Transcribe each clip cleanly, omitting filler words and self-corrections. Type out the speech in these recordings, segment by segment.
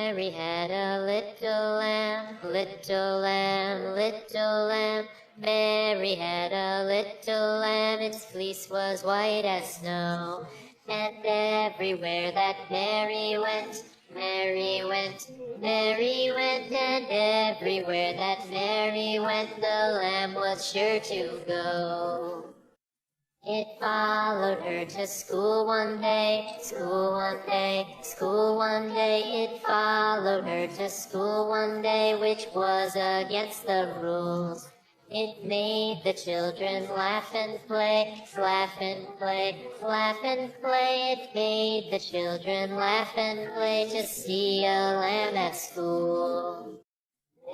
Mary had a little lamb, little lamb, little lamb. Mary had a little lamb, its fleece was white as snow. And everywhere that Mary went, Mary went, Mary went, and everywhere that Mary went, the lamb was sure to go. It followed her to school one day, school one day, school one day. It followed her to school one day, which was against the rules. It made the children laugh and play, laugh and play, laugh and play. It made the children laugh and play to see a lamb at school.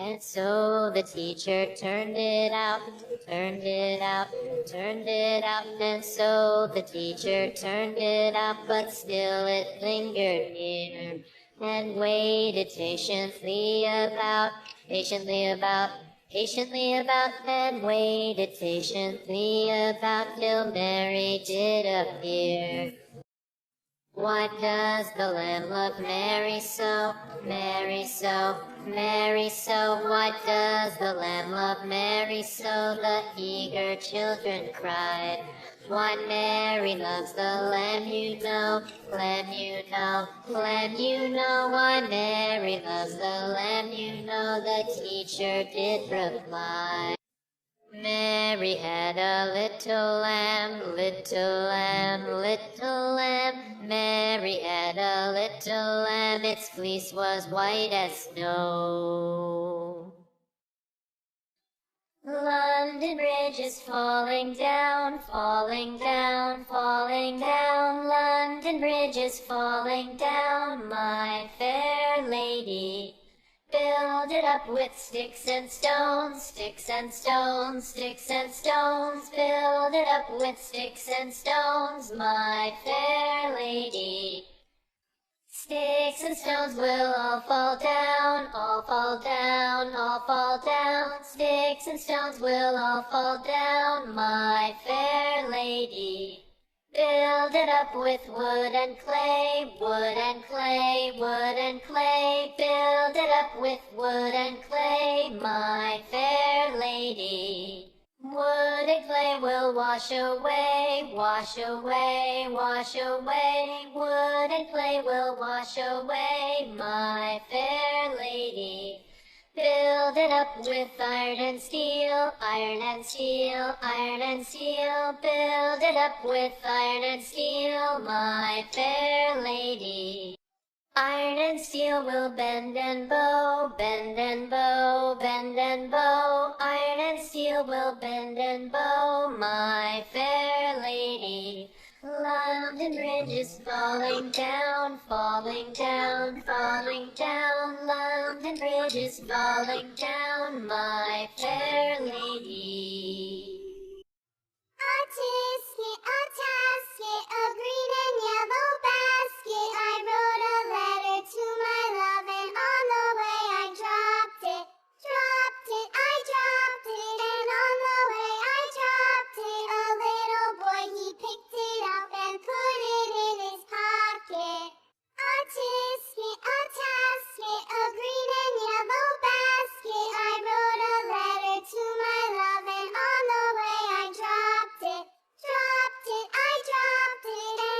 And so the teacher turned it out, turned it out, turned it out. And so the teacher turned it out, but still it lingered near and waited patiently about, patiently about, patiently about, and waited patiently about till Mary did appear. Why does the lamb love Mary so, Mary so, Mary so? Why does the lamb love Mary so? The eager children cried. Why Mary loves the lamb, you know, lamb, you know, lamb, you know. Why Mary loves the lamb, you know, the teacher did reply. Mary had a little lamb, little lamb, little lamb. Mary had a little lamb, its fleece was white as snow. London Bridge is falling down, falling down, falling down. London Bridge is falling down, my fair lady. Build it up with sticks and stones, sticks and stones, sticks and stones. Build it up with sticks and stones, my fair lady. Sticks and stones will all fall down, all fall down, all fall down. Sticks and stones will all fall down, my fair lady. Build it up with wood and clay, wood and clay, wood and clay. Build it up with wood and clay, my fair lady. Wood and clay will wash away, wash away, wash away. Wood and clay will wash away, my fair lady. Build it up with iron and steel, iron and steel, iron and steel. Build it up with iron and steel, my fair lady. Iron and steel will bend and bow, bend and bow, bend and bow. Iron and steel will bend and bow, my fair lady. London Bridge is falling down, falling down, falling down. London Bridge is falling down, my fair lady. A tisket, a tasket, a green and yellow basket. I wrote a letter to my love, and on the way I dropped it, dropped it, I dropped it, and on the way I dropped it. A little boy, he picked it up and put it in his pocket. A tisket, a tasket, a green and yellow basket. I wrote a letter to my love, and on the way I dropped it, I dropped it, and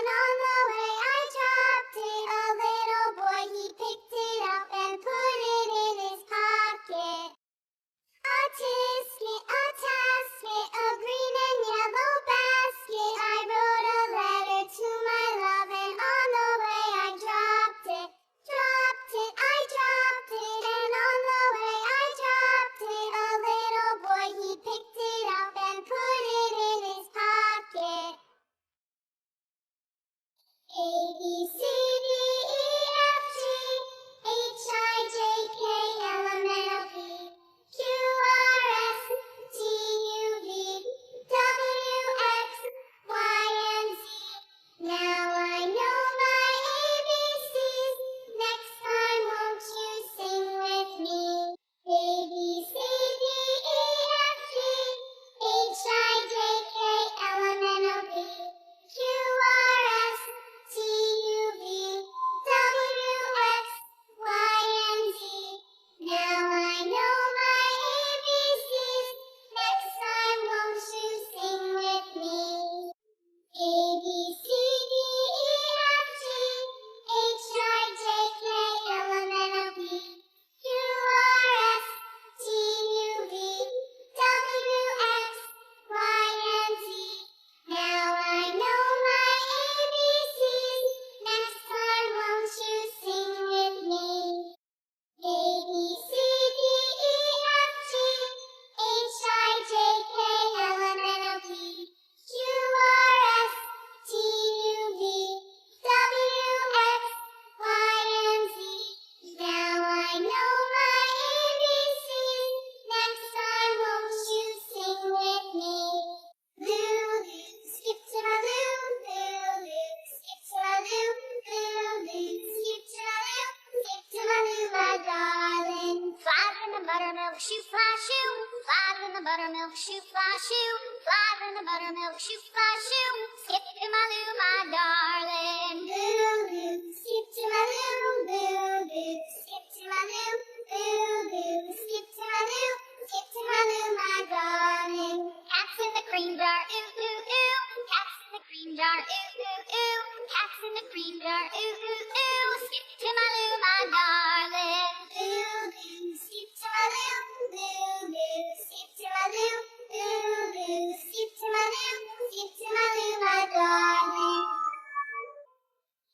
shoe, fly shoe. Fly in the buttermilk shoe, fly shoe. Fly in the buttermilk shoe, fly shoe. Skip to my loo, my darling. Loo, loo, skip to my loo, loo, loo. Skip to my loo, loo, loo. Skip to my loo, skip to my loo, my darling. Cats in the cream jar, ooh, ooh, ooh. Cats in the cream jar, ooh, ooh, ooh. Cats in the cream jar, ooh, ooh, ooh. Skip to my loo, my darling. Loo, loo, skip to my loo, loo, loo. Skip to my loo, loo, loo. Skip to my loo, skip to my loo, my darling.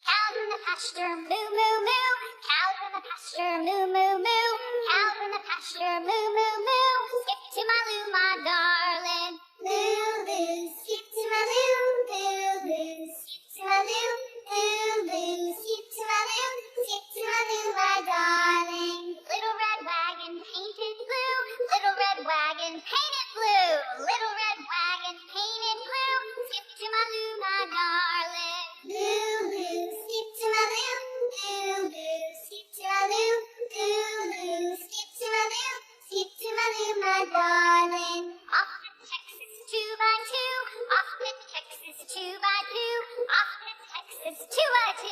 Cows in the pasture, moo, moo, moo. Cows in the pasture, moo, moo, moo. Cows in the pasture, moo, moo, moo. Skip to my loo, my darling. Loo, loo, skip to my loo, loo, loo. Skip to my loo, loo, loo. Skip to my loo, skip to my loo, my darling. Little red wagon painted blue. Little red wagon painted blue. Little red wagon painted blue. Skip to my loo, my darling. Loo, loo, skip to my loo, loo, loo. Skip to my loo, loo, loo. Skip to my loo, skip to my loo, my darling. Off to Texas 2x2. Off to Texas 2x2. Off to Texas 2x2.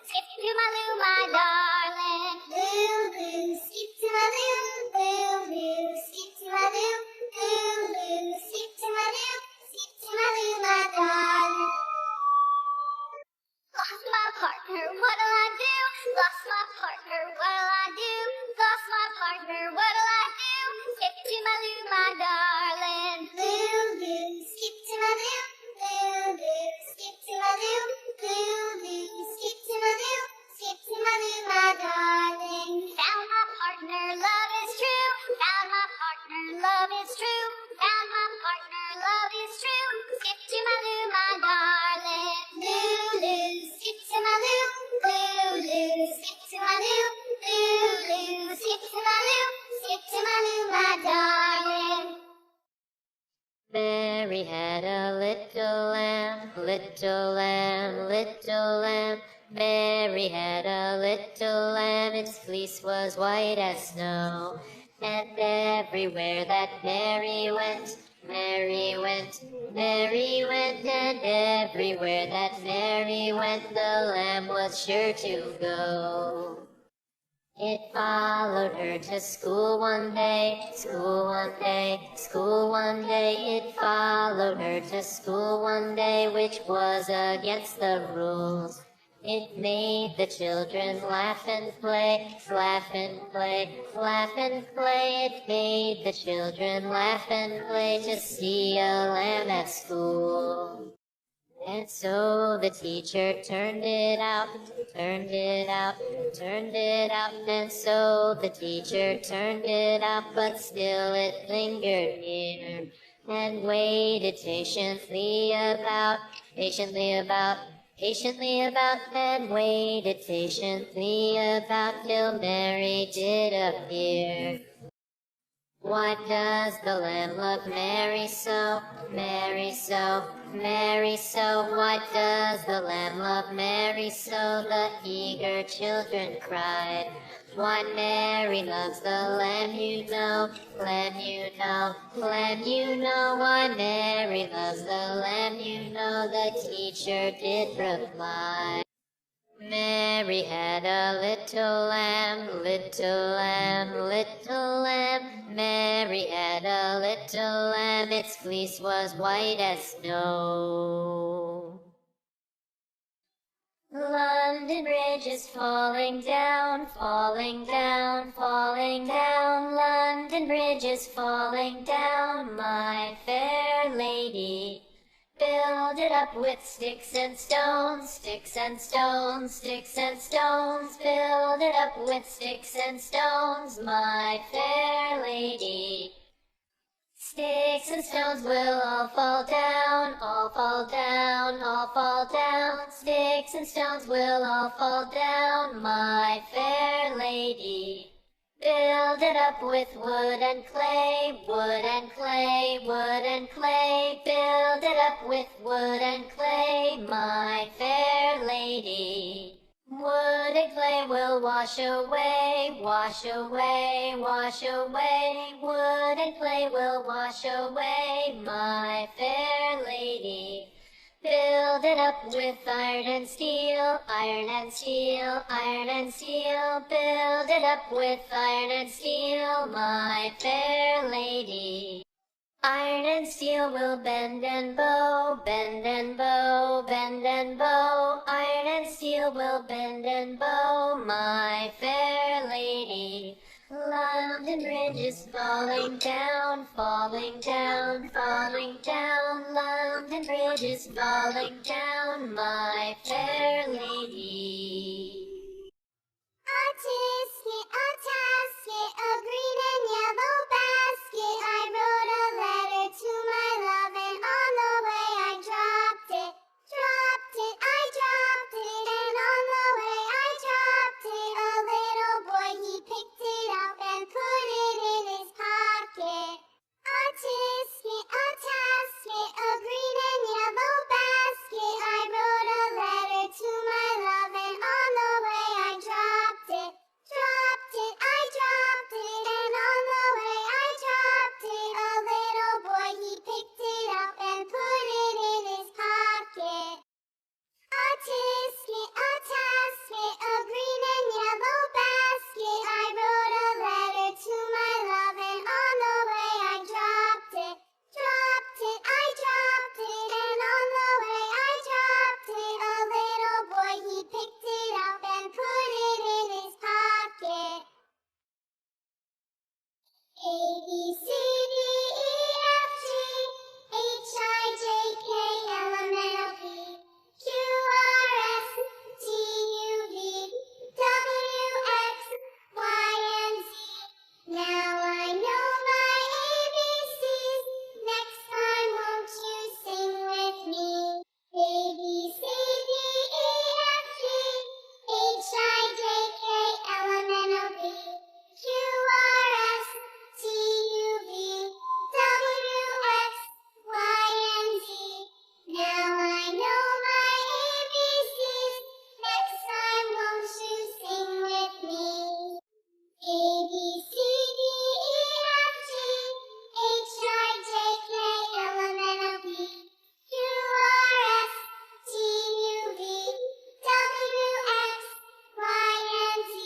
Skip to my loo, my darling. Loo, loo, skip to my loo, loo, loo. Skip to my loo, loo, loo. Skip to my loo, skip to my loo, my darling. Lost my partner, what'll I do? Lost my partner, what'll I do? Lost my partner, what'll I do? Skip to my loo, my darling. Loo, loo, skip to my loo, loo, loo. Skip to my loo, loo, loo. Skip to my loo, skip to my loo, my darling. Found my partner, love is true. Found my partner, love is true. Found my partner, love is true. Skip to my loo, my darling. Loo, loo, skip to my loo, loo, loo. Skip to my loo, loo, loo. Skip to my loo, skip to my loo, my darling. Mary had a little lamb, little lamb, little lamb. Mary had a little lamb, its fleece was white as snow. And everywhere that Mary went, Mary went, Mary went, and everywhere that Mary went, the lamb was sure to go. It followed her to school one day, school one day, school one day. It followed her to school one day, which was against the rules. It made the children laugh and play, laugh and play, laugh and play. It made the children laugh and play to see a lamb at school. And so the teacher turned it out, turned it out, turned it out. And so the teacher turned it out, but still it lingered near. And waited patiently about, patiently about, patiently about, and waited patiently about till Mary did appear. Why does the lamb love Mary so, Mary so, Mary so? Why does the lamb love Mary so? The eager children cried. Why Mary loves the lamb, you know, lamb, you know, lamb, you know. Why Mary loves the lamb, you know, the teacher did reply. Mary had a little lamb, little lamb, little lamb. Mary had a little lamb, its fleece was white as snow. London Bridge is falling down, falling down, falling down. London Bridge is falling down, my fair lady. Build it up with sticks and stones, sticks and stones, sticks and stones. Build it up with sticks and stones, my fair lady. Sticks and stones will all fall down, all fall down, all fall down. Sticks and stones will all fall down, my fair lady. Build it up with wood and clay, wood and clay, wood and clay. Build it up with wood and clay, my fair lady. Wood and clay will wash away, wash away, wash away. Wood and clay will wash away, my fair lady. Build it up with iron and steel, iron and steel, iron and steel. Build it up with iron and steel, my fair lady. Iron and steel will bend and bow, bend and bow, bend and bow. Iron and steel will bend and bow, my fair lady. London Bridge is falling down, falling down, falling down. London Bridge is falling down, my fair lady. A tisket, a tasket, a green and yellow basket. I wrote a letter to my love, and on the way I dropped it. Dropped it, I dropped it, and on the way I dropped it. A little boy, he picked it up and put it in his pocket. A tisket, a tasket, a green and yellow basket. I wrote a letter to my love, and on the way I dropped it. Dropped it, I dropped it, and on the way I dropped it. A little boy, he picked it up and put it in his pocket. A tisket, a tasket, a green and yellow basket. I wrote a letter to my love, and on the way I dropped it. Dropped it, I dropped it, and on the way I dropped it. A little boy, he picked it up and put it in his pocket. A, B, C, D, E, F, G, H, I, J, K, L, M, N, O, P, Q, R, S, T, U, V, W, X, Y, and Z. Now I know my ABCs. Next time, won't you sing with me? A, B, C, D, E, F, G, H, I, J, K, L, M, N, O, P, Q, R, S, T, U, V, W, X, Y, and Z. Now I know my ABCs. Next time, won't you sing with me? A, B, C, D, E, F, G, H, I, J, K, L, M, N, O, P, Q, R, S, T, U, V, W, X, Y, and Z.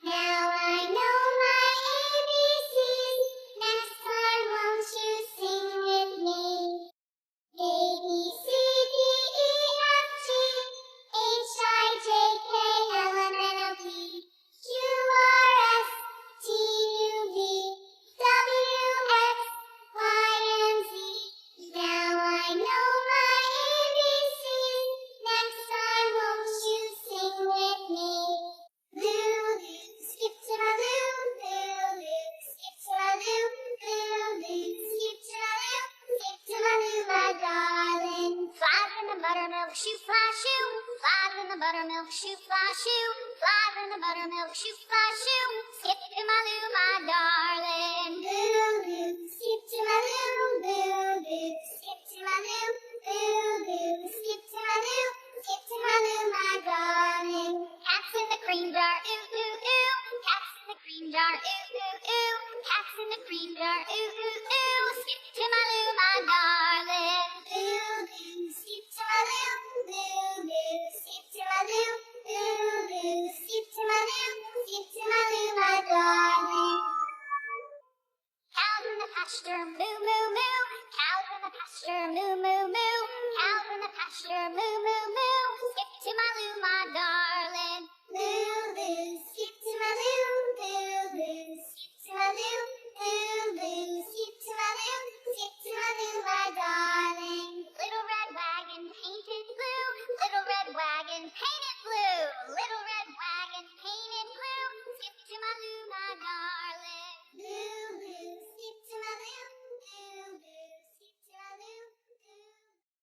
Now I know my ABCs. Next time, won't you sing with me? A, B, C, D, E, F, G, H, I, J, K, L, M, N, O, P, Q, R, S, T, U, V, W, X, Y, and Z. Now I know my ABCs. Next time, won't you sing with me? Lulu, skip to my loo, Lulu, skip to my loo, Lulu, skip to my loo, skip to my loo, my darling. Five in the buttermilk shoe fly shoe, five in the buttermilk shoe fly shoe, five in the buttermilk shoe fly shoe, skip to my loo, my darling. Lulu, skip to my loo, Lulu, skip to my loo, Lulu, skip to my loo, skip to my loo, my darling. Cats in the cream jar, ooh ooh ooh. Cats in the cream jar, ooh ooh ooh. Cats in the cream jar, ooh ooh ooh. Skip to my loo, my darling. Lulu, skip to my loo, Lulu, skip to my loo, Lulu, skip to my loo, skip to my loo, my darling. Cows in the pasture, moo moo moo. Cows in the pasture, moo